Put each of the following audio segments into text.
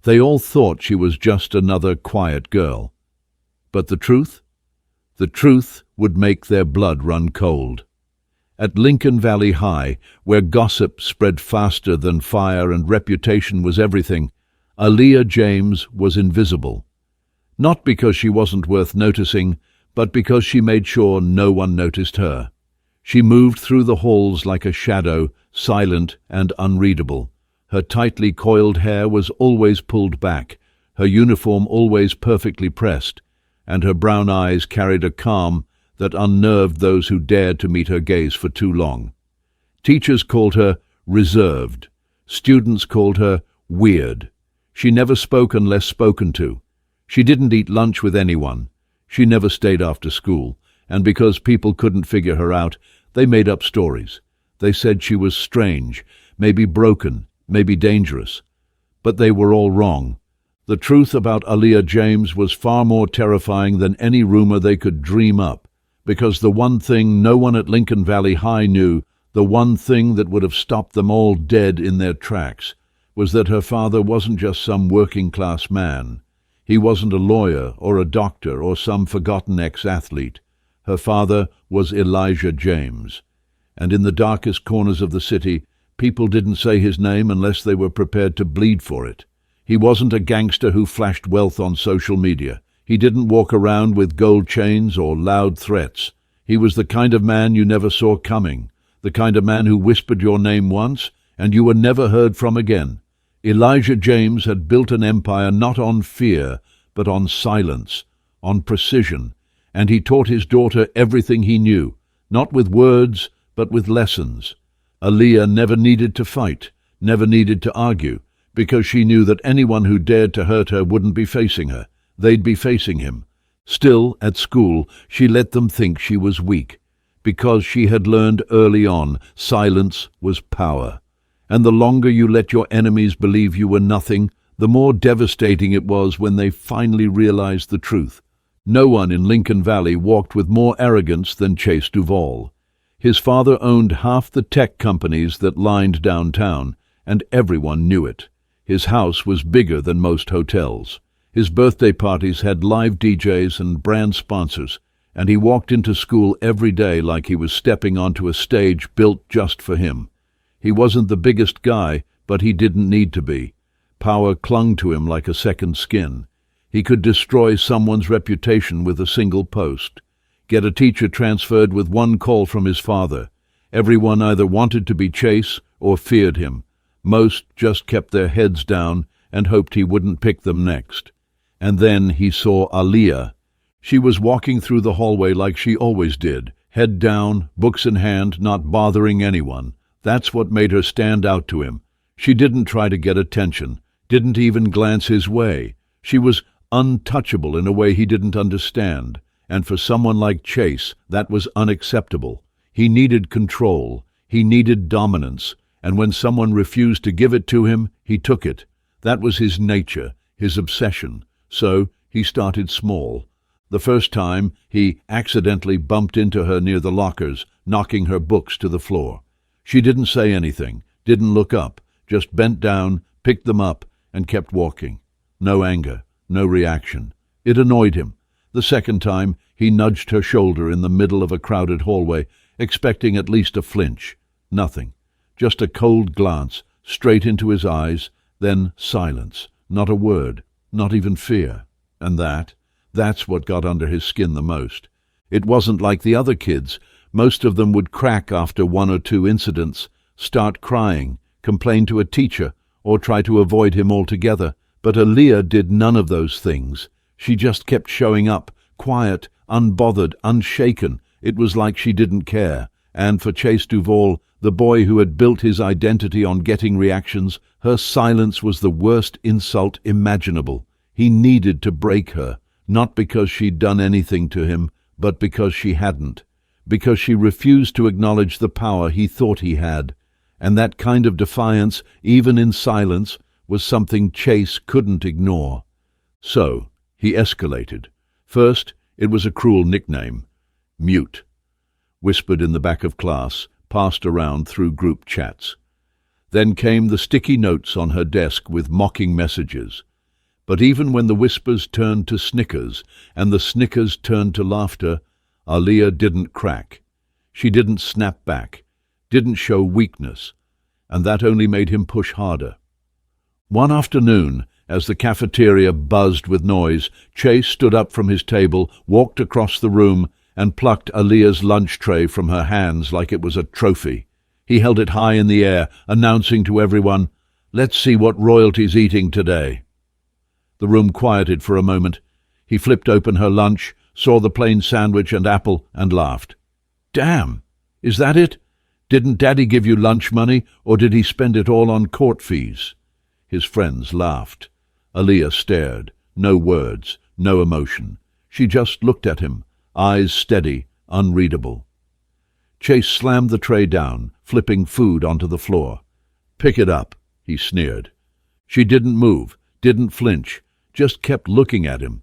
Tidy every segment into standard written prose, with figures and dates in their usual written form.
They all thought she was just another quiet girl. But the truth? The truth would make their blood run cold. At Lincoln Valley High, where gossip spread faster than fire and reputation was everything, Aaliyah James was invisible. Not because she wasn't worth noticing, but because she made sure no one noticed her. She moved through the halls like a shadow, silent and unreadable. Her tightly coiled hair was always pulled back, her uniform always perfectly pressed, and her brown eyes carried a calm that unnerved those who dared to meet her gaze for too long. Teachers called her reserved. Students called her weird. She never spoke unless spoken to. She didn't eat lunch with anyone. She never stayed after school, and because people couldn't figure her out, they made up stories. They said she was strange, maybe broken, maybe dangerous. But they were all wrong. The truth about Aaliyah James was far more terrifying than any rumor they could dream up, because the one thing no one at Lincoln Valley High knew, the one thing that would have stopped them all dead in their tracks, was that her father wasn't just some working-class man. He wasn't a lawyer or a doctor or some forgotten ex-athlete. Her father was Elijah James. And in the darkest corners of the city, people didn't say his name unless they were prepared to bleed for it. He wasn't a gangster who flashed wealth on social media. He didn't walk around with gold chains or loud threats. He was the kind of man you never saw coming, the kind of man who whispered your name once and you were never heard from again. Elijah James had built an empire not on fear, but on silence, on precision, and he taught his daughter everything he knew, not with words, but with lessons. Aaliyah never needed to fight, never needed to argue, because she knew that anyone who dared to hurt her wouldn't be facing her. They'd be facing him. Still, at school, she let them think she was weak, because she had learned early on silence was power. And the longer you let your enemies believe you were nothing, the more devastating it was when they finally realized the truth. No one in Lincoln Valley walked with more arrogance than Chase Duvall. His father owned half the tech companies that lined downtown, and everyone knew it. His house was bigger than most hotels. His birthday parties had live DJs and brand sponsors, and he walked into school every day like he was stepping onto a stage built just for him. He wasn't the biggest guy, but he didn't need to be. Power clung to him like a second skin. He could destroy someone's reputation with a single post, get a teacher transferred with one call from his father. Everyone either wanted to be Chase or feared him. Most just kept their heads down and hoped he wouldn't pick them next. And then he saw Aaliyah. She was walking through the hallway like she always did, head down, books in hand, not bothering anyone. That's what made her stand out to him. She didn't try to get attention, didn't even glance his way. She was untouchable in a way he didn't understand, and for someone like Chase, that was unacceptable. He needed control, he needed dominance, and when someone refused to give it to him, he took it. That was his nature, his obsession. So he started small. The first time, he accidentally bumped into her near the lockers, knocking her books to the floor. She didn't say anything, didn't look up, just bent down, picked them up, and kept walking. No anger, no reaction. It annoyed him. The second time, he nudged her shoulder in the middle of a crowded hallway, expecting at least a flinch. Nothing. Just a cold glance, straight into his eyes, then silence. Not a word, not even fear. And that's what got under his skin the most. It wasn't like the other kids. Most of them would crack after one or two incidents, start crying, complain to a teacher, or try to avoid him altogether. But Aaliyah did none of those things. She just kept showing up, quiet, unbothered, unshaken. It was like she didn't care. And for Chase Duvall, the boy who had built his identity on getting reactions, her silence was the worst insult imaginable. He needed to break her, not because she'd done anything to him, but because she hadn't. Because she refused to acknowledge the power he thought he had. And that kind of defiance, even in silence, was something Chase couldn't ignore. So, he escalated. First, it was a cruel nickname. Mute. Whispered in the back of class, passed around through group chats. Then came the sticky notes on her desk with mocking messages. But even when the whispers turned to snickers and the snickers turned to laughter, Aliyah didn't crack. She didn't snap back, didn't show weakness, and that only made him push harder. One afternoon, as the cafeteria buzzed with noise, Chase stood up from his table, walked across the room, and plucked Aliyah's lunch tray from her hands like it was a trophy. He held it high in the air, announcing to everyone, "Let's see what royalty's eating today." The room quieted for a moment. He flipped open her lunch, saw the plain sandwich and apple, and laughed. "Damn! Is that it? Didn't Daddy give you lunch money, or did he spend it all on court fees?" His friends laughed. Aliyah stared. No words, no emotion. She just looked at him, eyes steady, unreadable. Chase slammed the tray down, flipping food onto the floor. "Pick it up," he sneered. She didn't move, didn't flinch, just kept looking at him.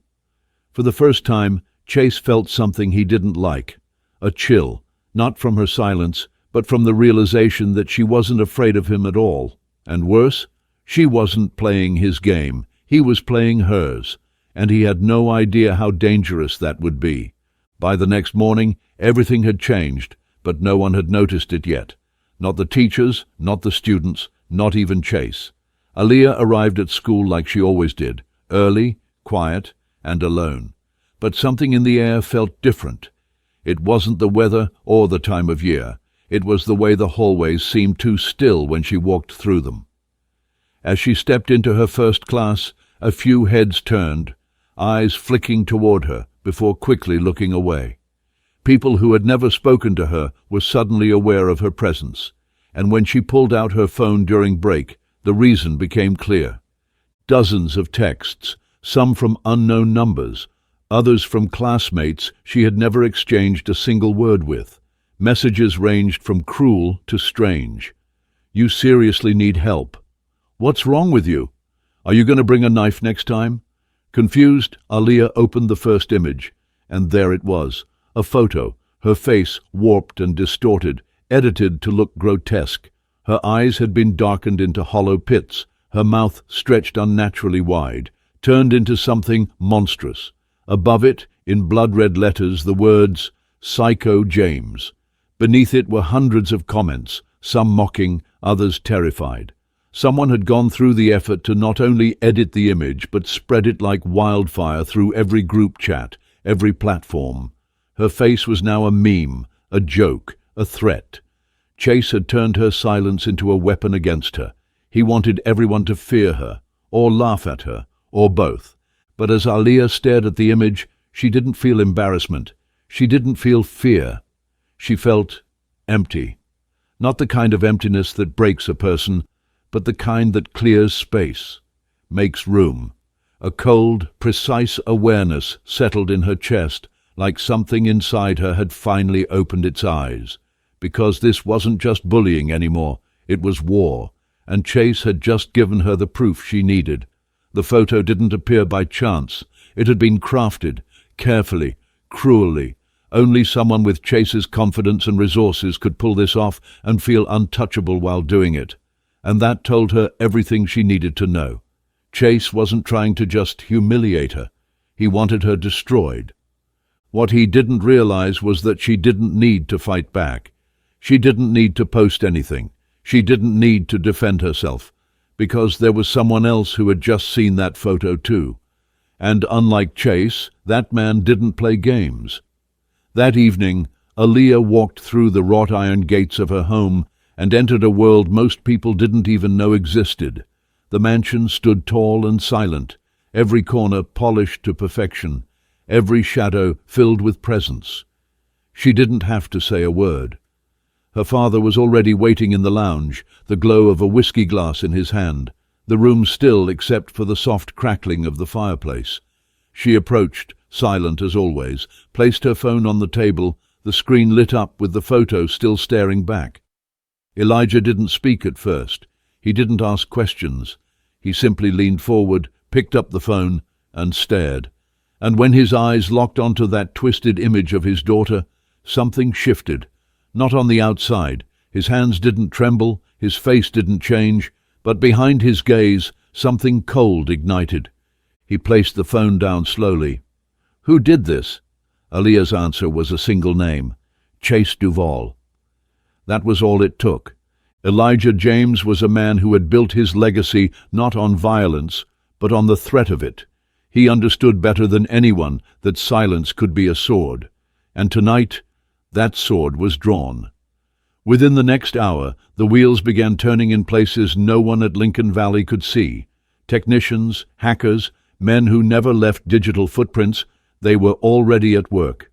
For the first time, Chase felt something he didn't like. A chill, not from her silence, but from the realization that she wasn't afraid of him at all. And worse, she wasn't playing his game. He was playing hers, and he had no idea how dangerous that would be. By the next morning, everything had changed, but no one had noticed it yet. Not the teachers, not the students, not even Chase. Aliyah arrived at school like she always did, early, quiet, and alone. But something in the air felt different. It wasn't the weather or the time of year. It was the way the hallways seemed too still when she walked through them. As she stepped into her first class, a few heads turned, eyes flicking toward her before quickly looking away. People who had never spoken to her were suddenly aware of her presence, and when she pulled out her phone during break, the reason became clear. Dozens of texts, some from unknown numbers, others from classmates she had never exchanged a single word with. Messages ranged from cruel to strange. "You seriously need help." "What's wrong with you? Are you going to bring a knife next time?" Confused, Aliyah opened the first image, and there it was, a photo, her face warped and distorted, edited to look grotesque. Her eyes had been darkened into hollow pits, her mouth stretched unnaturally wide, turned into something monstrous. Above it, in blood-red letters, the words, "Psycho James." Beneath it were hundreds of comments, some mocking, others terrified. Someone had gone through the effort to not only edit the image, but spread it like wildfire through every group chat, every platform. Her face was now a meme, a joke, a threat. Chase had turned her silence into a weapon against her. He wanted everyone to fear her, or laugh at her, or both. But as Aliyah stared at the image, she didn't feel embarrassment. She didn't feel fear. She felt empty. Not the kind of emptiness that breaks a person, but the kind that clears space, makes room. A cold, precise awareness settled in her chest, like something inside her had finally opened its eyes. Because this wasn't just bullying anymore, it was war, and Chase had just given her the proof she needed. The photo didn't appear by chance. It had been crafted, carefully, cruelly. Only someone with Chase's confidence and resources could pull this off and feel untouchable while doing it. And that told her everything she needed to know. Chase wasn't trying to just humiliate her. He wanted her destroyed. What he didn't realize was that she didn't need to fight back. She didn't need to post anything. She didn't need to defend herself, because there was someone else who had just seen that photo too. And unlike Chase, that man didn't play games. That evening, Aliyah walked through the wrought iron gates of her home and entered a world most people didn't even know existed. The mansion stood tall and silent, every corner polished to perfection, every shadow filled with presence. She didn't have to say a word. Her father was already waiting in the lounge, the glow of a whiskey glass in his hand, the room still except for the soft crackling of the fireplace. She approached, silent as always, placed her phone on the table, the screen lit up with the photo still staring back. Elijah didn't speak at first. He didn't ask questions. He simply leaned forward, picked up the phone, and stared. And when his eyes locked onto that twisted image of his daughter, something shifted. Not on the outside. His hands didn't tremble, his face didn't change, but behind his gaze, something cold ignited. He placed the phone down slowly. "Who did this?" Aaliyah's answer was a single name: Chase Duvall. That was all it took. Elijah James was a man who had built his legacy not on violence, but on the threat of it. He understood better than anyone that silence could be a sword. And tonight, that sword was drawn. Within the next hour, the wheels began turning in places no one at Lincoln Valley could see. Technicians, hackers, men who never left digital footprints, they were already at work.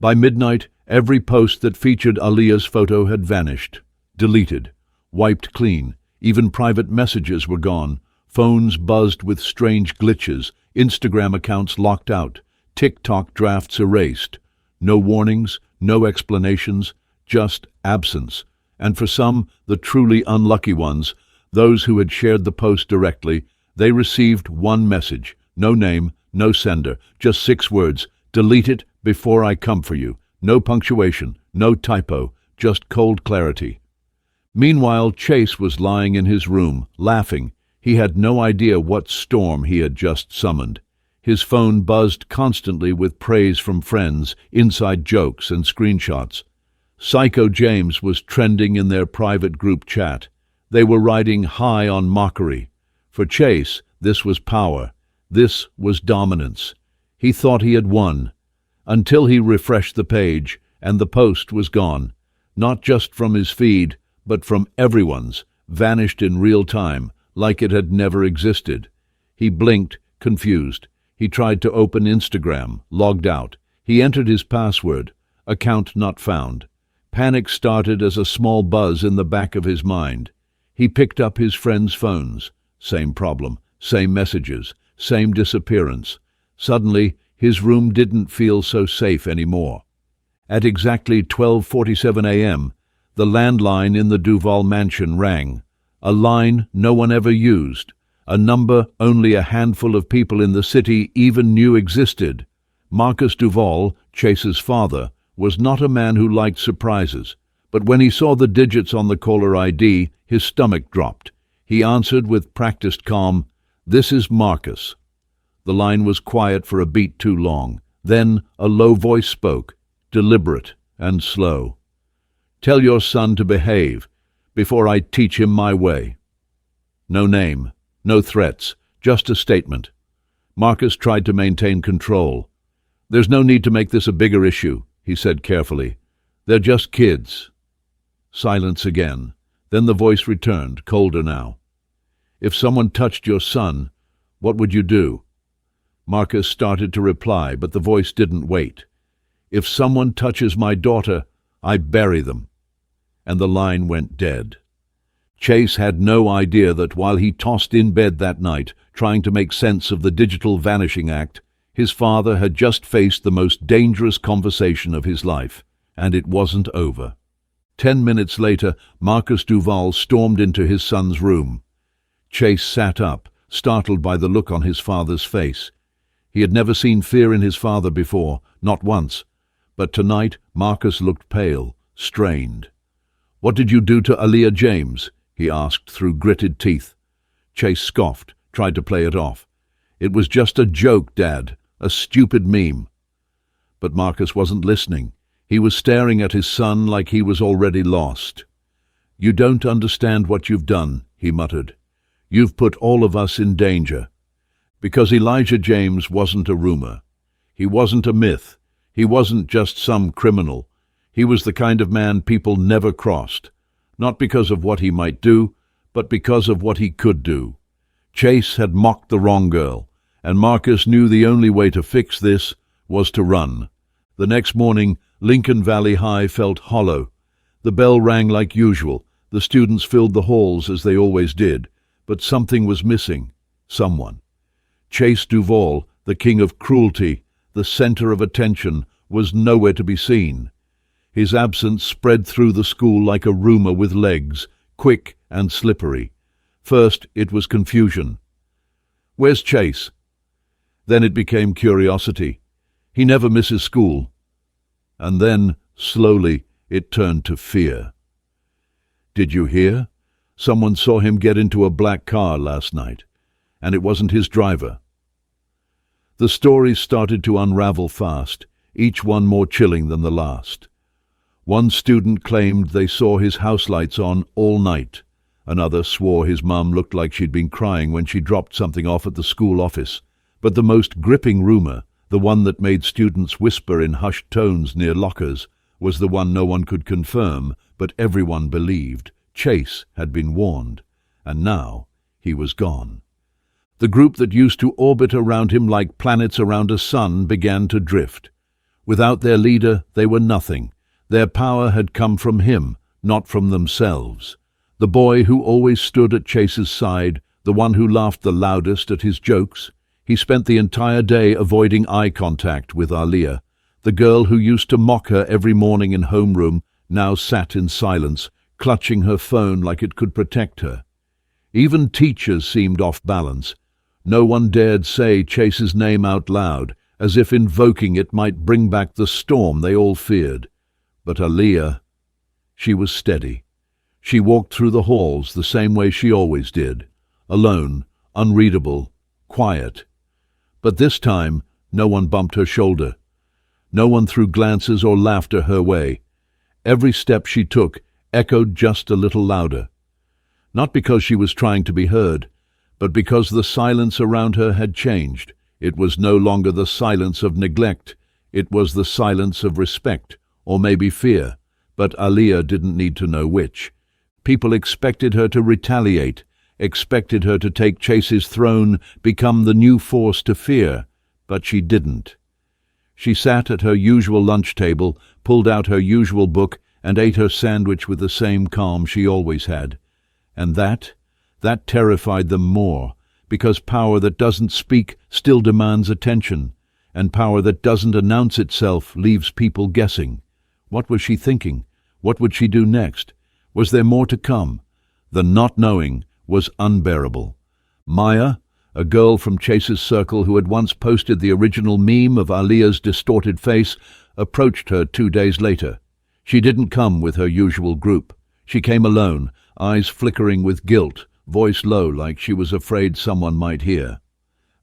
By midnight, every post that featured Aaliyah's photo had vanished, deleted, wiped clean. Even private messages were gone. Phones buzzed with strange glitches, Instagram accounts locked out, TikTok drafts erased. No warnings, no explanations, just absence. And for some, the truly unlucky ones, those who had shared the post directly, they received one message: no name, no sender, just 6 words: "Delete it before I come for you." No punctuation, no typo, just cold clarity. Meanwhile, Chase was lying in his room, laughing. He had no idea what storm he had just summoned. His phone buzzed constantly with praise from friends, inside jokes and screenshots. Psycho James was trending in their private group chat. They were riding high on mockery. For Chase, this was power. This was dominance. He thought he had won, until he refreshed the page, and the post was gone. Not just from his feed, but from everyone's, vanished in real time, like it had never existed. He blinked, confused. He tried to open Instagram, logged out. He entered his password, account not found. Panic started as a small buzz in the back of his mind. He picked up his friends' phones. Same problem, same messages, same disappearance. Suddenly, his room didn't feel so safe anymore. At exactly 12:47 a.m., the landline in the Duvall mansion rang. A line no one ever used. A number only a handful of people in the city even knew existed. Marcus Duvall, Chase's father, was not a man who liked surprises. But when he saw the digits on the caller ID, his stomach dropped. He answered with practiced calm, "This is Marcus." The line was quiet for a beat too long. Then a low voice spoke, deliberate and slow. "Tell your son to behave before I teach him my way." No name, no threats, just a statement. Marcus tried to maintain control. "There's no need to make this a bigger issue," he said carefully. "They're just kids." Silence again. Then the voice returned, colder now. "If someone touched your son, what would you do?" Marcus started to reply, but the voice didn't wait. "If someone touches my daughter, I bury them." And the line went dead. Chase had no idea that while he tossed in bed that night, trying to make sense of the digital vanishing act, his father had just faced the most dangerous conversation of his life, and it wasn't over. 10 minutes later, Marcus Duvall stormed into his son's room. Chase sat up, startled by the look on his father's face. He had never seen fear in his father before, not once. But tonight, Marcus looked pale, strained. "What did you do to Aaliyah James?" he asked through gritted teeth. Chase scoffed, tried to play it off. "It was just a joke, Dad, a stupid meme." But Marcus wasn't listening. He was staring at his son like he was already lost. "You don't understand what you've done," he muttered. "You've put all of us in danger." Because Elijah James wasn't a rumor. He wasn't a myth. He wasn't just some criminal. He was the kind of man people never crossed, not because of what he might do, but because of what he could do. Chase had mocked the wrong girl, and Marcus knew the only way to fix this was to run. The next morning, Lincoln Valley High felt hollow. The bell rang like usual. The students filled the halls as they always did, but something was missing. Someone. Chase Duvall, the king of cruelty, the center of attention, was nowhere to be seen. His absence spread through the school like a rumor with legs, quick and slippery. First, it was confusion. "Where's Chase?" Then it became curiosity. "He never misses school." And then, slowly, it turned to fear. "Did you hear? Someone saw him get into a black car last night, and it wasn't his driver." The stories started to unravel fast, each one more chilling than the last. One student claimed they saw his house lights on all night. Another swore his mum looked like she'd been crying when she dropped something off at the school office. But the most gripping rumor, the one that made students whisper in hushed tones near lockers, was the one no one could confirm, but everyone believed. Chase had been warned, and now he was gone. The group that used to orbit around him like planets around a sun began to drift. Without their leader, they were nothing. Their power had come from him, not from themselves. The boy who always stood at Chase's side, the one who laughed the loudest at his jokes. He spent the entire day avoiding eye contact with Aaliyah. The girl who used to mock her every morning in homeroom now sat in silence, clutching her phone like it could protect her. Even teachers seemed off balance. No one dared say Chase's name out loud, as if invoking it might bring back the storm they all feared. But Aaliyah, she was steady. She walked through the halls the same way she always did, alone, unreadable, quiet. But this time, no one bumped her shoulder. No one threw glances or laughter her way. Every step she took echoed just a little louder. Not because she was trying to be heard, but because the silence around her had changed. It was no longer the silence of neglect. It was the silence of respect, or maybe fear. But Aaliyah didn't need to know which. People expected her to retaliate, expected her to take Chase's throne, become the new force to fear. But she didn't. She sat at her usual lunch table, pulled out her usual book, and ate her sandwich with the same calm she always had. And that terrified them more, because power that doesn't speak still demands attention, and power that doesn't announce itself leaves people guessing. What was she thinking? What would she do next? Was there more to come? The not knowing was unbearable. Maya, a girl from Chase's circle who had once posted the original meme of Aaliyah's distorted face, approached her 2 days later. She didn't come with her usual group. She came alone, eyes flickering with guilt, voice low like she was afraid someone might hear.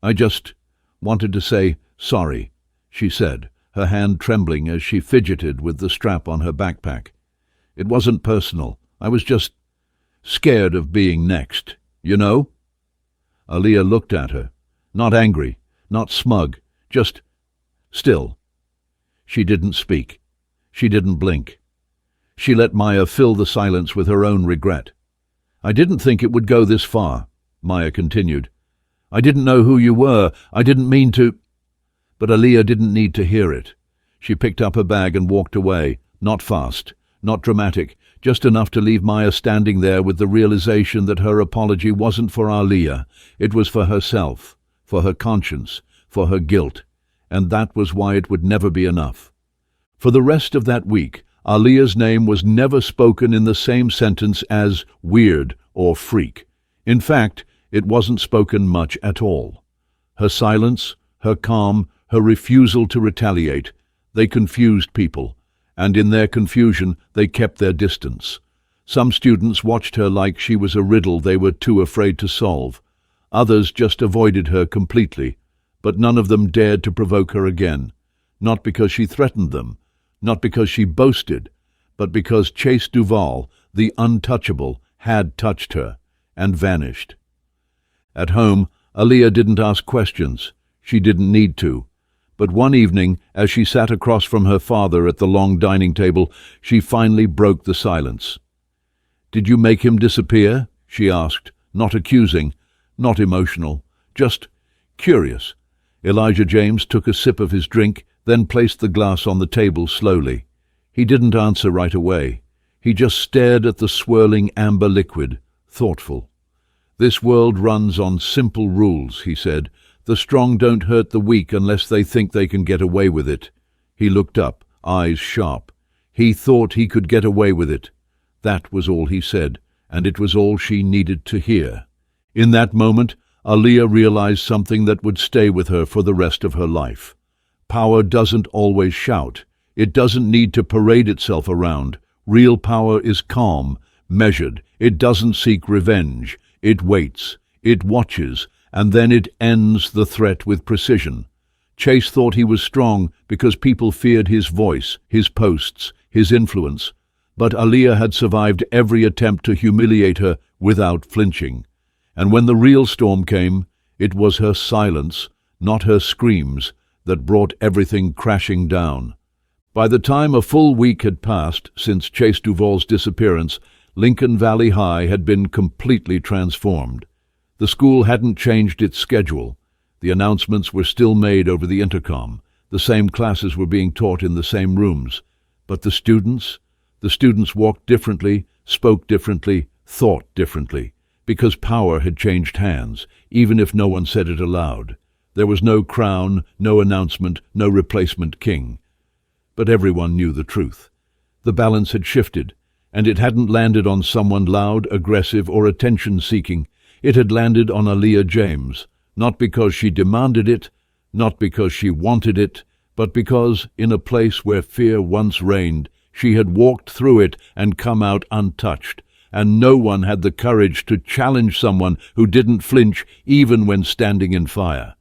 "I just wanted to say sorry," she said, her hand trembling as she fidgeted with the strap on her backpack. "It wasn't personal. I was just scared of being next, you know?" Aaliyah looked at her, not angry, not smug, just still. She didn't speak. She didn't blink. She let Maya fill the silence with her own regret. "I didn't think it would go this far," Maya continued. "I didn't know who you were. I didn't mean to—" But Aaliyah didn't need to hear it. She picked up her bag and walked away, not fast, not dramatic, just enough to leave Maya standing there with the realization that her apology wasn't for Aaliyah. It was for herself, for her conscience, for her guilt. And that was why it would never be enough. For the rest of that week, Aaliyah's name was never spoken in the same sentence as weird or freak. In fact, it wasn't spoken much at all. Her silence, her calm, her refusal to retaliate, they confused people, and in their confusion they kept their distance. Some students watched her like she was a riddle they were too afraid to solve. Others just avoided her completely, but none of them dared to provoke her again, not because she threatened them, not because she boasted, but because Chase Duval, the untouchable, had touched her and vanished. At home, Aaliyah didn't ask questions. She didn't need to. But one evening, as she sat across from her father at the long dining table, she finally broke the silence. "Did you make him disappear?" she asked, not accusing, not emotional, just curious. Elijah James took a sip of his drink, then placed the glass on the table slowly. He didn't answer right away. He just stared at the swirling amber liquid, thoughtful. "This world runs on simple rules," he said. "The strong don't hurt the weak unless they think they can get away with it." He looked up, eyes sharp. He thought he could get away with it. That was all he said, and it was all she needed to hear. In that moment, Aaliyah realized something that would stay with her for the rest of her life. Power doesn't always shout. It doesn't need to parade itself around. Real power is calm, measured. It doesn't seek revenge. It waits. It watches, and then it ends the threat with precision. Chase thought he was strong because people feared his voice, his posts, his influence. But Aaliyah had survived every attempt to humiliate her without flinching. And when the real storm came, it was her silence, not her screams, that brought everything crashing down. By the time a full week had passed since Chase Duvall's disappearance, Lincoln Valley High had been completely transformed. The school hadn't changed its schedule. The announcements were still made over the intercom. The same classes were being taught in the same rooms. But the students walked differently, spoke differently, thought differently, because power had changed hands, even if no one said it aloud. There was no crown, no announcement, no replacement king. But everyone knew the truth. The balance had shifted, and it hadn't landed on someone loud, aggressive, or attention-seeking. It had landed on Aaliyah James, not because she demanded it, not because she wanted it, but because, in a place where fear once reigned, she had walked through it and come out untouched, and no one had the courage to challenge someone who didn't flinch even when standing in fire.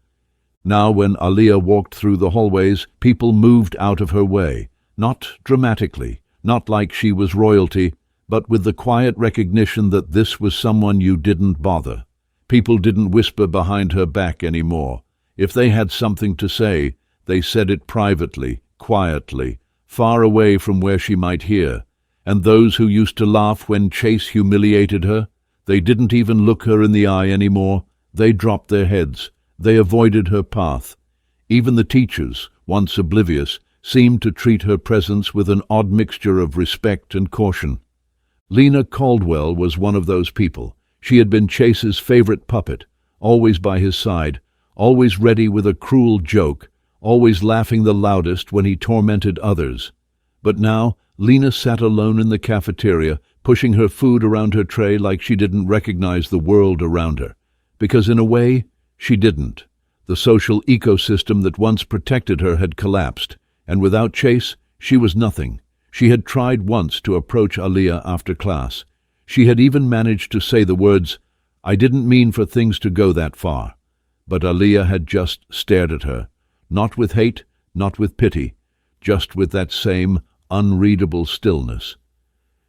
Now, when Aaliyah walked through the hallways, people moved out of her way, not dramatically, not like she was royalty, but with the quiet recognition that this was someone you didn't bother. People didn't whisper behind her back anymore. If they had something to say, they said it privately, quietly, far away from where she might hear. And those who used to laugh when Chase humiliated her, they didn't even look her in the eye anymore. They dropped their heads. They avoided her path. Even the teachers, once oblivious, seemed to treat her presence with an odd mixture of respect and caution. Lena Caldwell was one of those people. She had been Chase's favorite puppet, always by his side, always ready with a cruel joke, always laughing the loudest when he tormented others. But now, Lena sat alone in the cafeteria, pushing her food around her tray like she didn't recognize the world around her. Because in a way, she didn't. The social ecosystem that once protected her had collapsed, and without Chase, she was nothing. She had tried once to approach Aaliyah after class. She had even managed to say the words, "I didn't mean for things to go that far." But Aaliyah had just stared at her, not with hate, not with pity, just with that same unreadable stillness.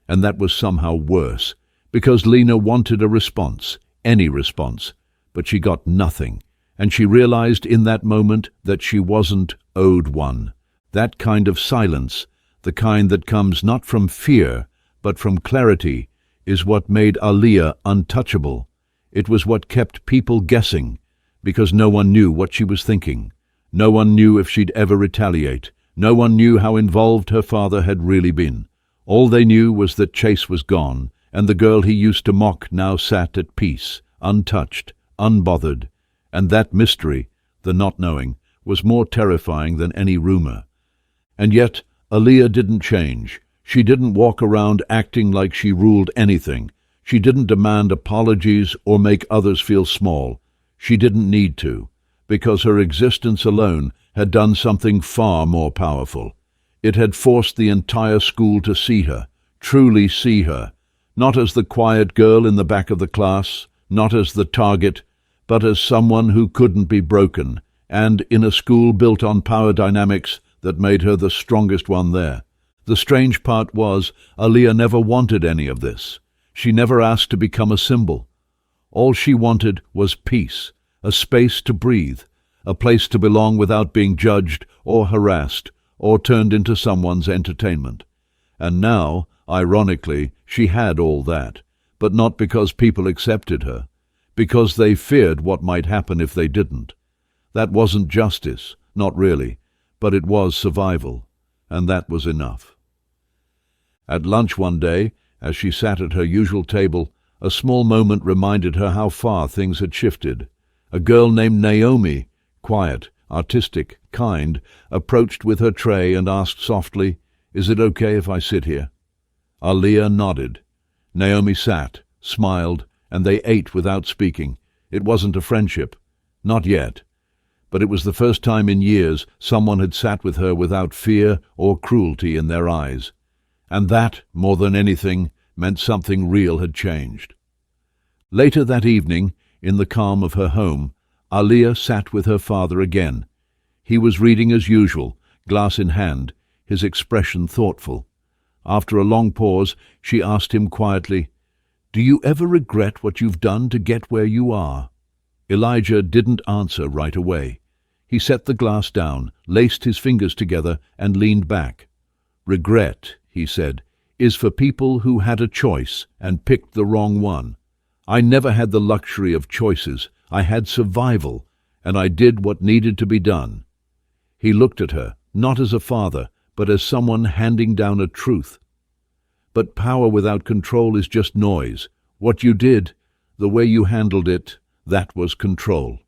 And that was somehow worse, because Lena wanted a response, any response, but she got nothing, and she realized in that moment that she wasn't owed one. That kind of silence, the kind that comes not from fear, but from clarity, is what made Aaliyah untouchable. It was what kept people guessing, because no one knew what she was thinking. No one knew if she'd ever retaliate. No one knew how involved her father had really been. All they knew was that Chase was gone, and the girl he used to mock now sat at peace, untouched, unbothered. And that mystery, the not knowing, was more terrifying than any rumor. And yet, Aaliyah didn't change. She didn't walk around acting like she ruled anything. She didn't demand apologies or make others feel small. She didn't need to, because her existence alone had done something far more powerful. It had forced the entire school to see her, truly see her, not as the quiet girl in the back of the class, not as the target, but as someone who couldn't be broken, and in a school built on power dynamics that made her the strongest one there. The strange part was, Aaliyah never wanted any of this. She never asked to become a symbol. All she wanted was peace, a space to breathe, a place to belong without being judged or harassed or turned into someone's entertainment. And now, ironically, she had all that, but not because people accepted her, because they feared what might happen if they didn't. That wasn't justice, not really, but it was survival, and that was enough. At lunch one day, as she sat at her usual table, a small moment reminded her how far things had shifted. A girl named Naomi, quiet, artistic, kind, approached with her tray and asked softly, "Is it okay if I sit here?" Aaliyah nodded. Naomi sat, smiled, and they ate without speaking. It wasn't a friendship. Not yet. But it was the first time in years someone had sat with her without fear or cruelty in their eyes. And that, more than anything, meant something real had changed. Later that evening, in the calm of her home, Aaliyah sat with her father again. He was reading as usual, glass in hand, his expression thoughtful. After a long pause, she asked him quietly, "Do you ever regret what you've done to get where you are?" Elijah didn't answer right away. He set the glass down, laced his fingers together, and leaned back. "Regret," he said, "is for people who had a choice and picked the wrong one. I never had the luxury of choices. I had survival, and I did what needed to be done." He looked at her, not as a father, but as someone handing down a truth. But power without control is just noise. What you did, the way you handled it, that was control.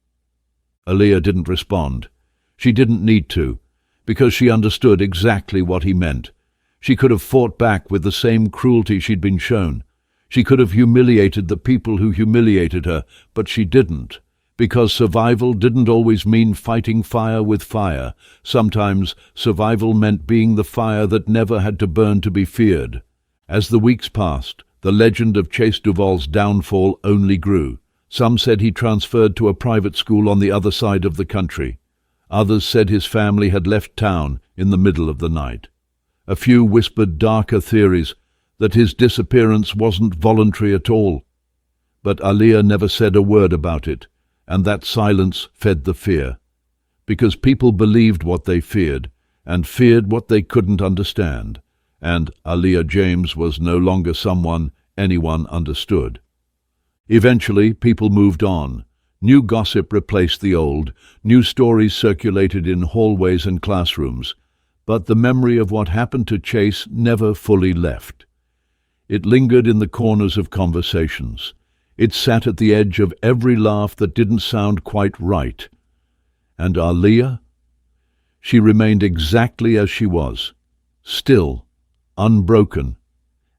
Aaliyah didn't respond. She didn't need to, because she understood exactly what he meant. She could have fought back with the same cruelty she'd been shown. She could have humiliated the people who humiliated her, but she didn't, because survival didn't always mean fighting fire with fire. Sometimes survival meant being the fire that never had to burn to be feared. As the weeks passed, the legend of Chase Duvall's downfall only grew. Some said he transferred to a private school on the other side of the country. Others said his family had left town in the middle of the night. A few whispered darker theories, that his disappearance wasn't voluntary at all. But Aaliyah never said a word about it, and that silence fed the fear. Because people believed what they feared, and feared what they couldn't understand, and Aaliyah James was no longer someone anyone understood. Eventually, people moved on. New gossip replaced the old, new stories circulated in hallways and classrooms, but the memory of what happened to Chase never fully left. It lingered in the corners of conversations. It sat at the edge of every laugh that didn't sound quite right. And Aaliyah? She remained exactly as she was, still, unbroken,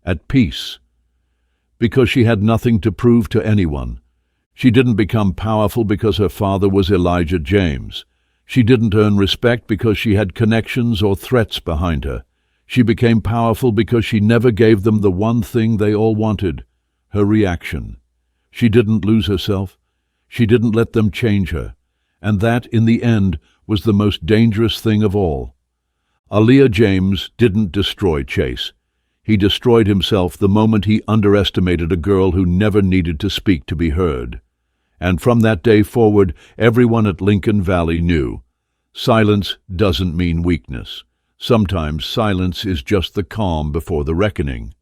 at peace, because she had nothing to prove to anyone. She didn't become powerful because her father was Elijah James. She didn't earn respect because she had connections or threats behind her. She became powerful because she never gave them the one thing they all wanted, her reaction. She didn't lose herself. She didn't let them change her. And that, in the end, was the most dangerous thing of all. Aaliyah James didn't destroy Chase. He destroyed himself the moment he underestimated a girl who never needed to speak to be heard. And from that day forward, everyone at Lincoln Valley knew. Silence doesn't mean weakness. Sometimes silence is just the calm before the reckoning.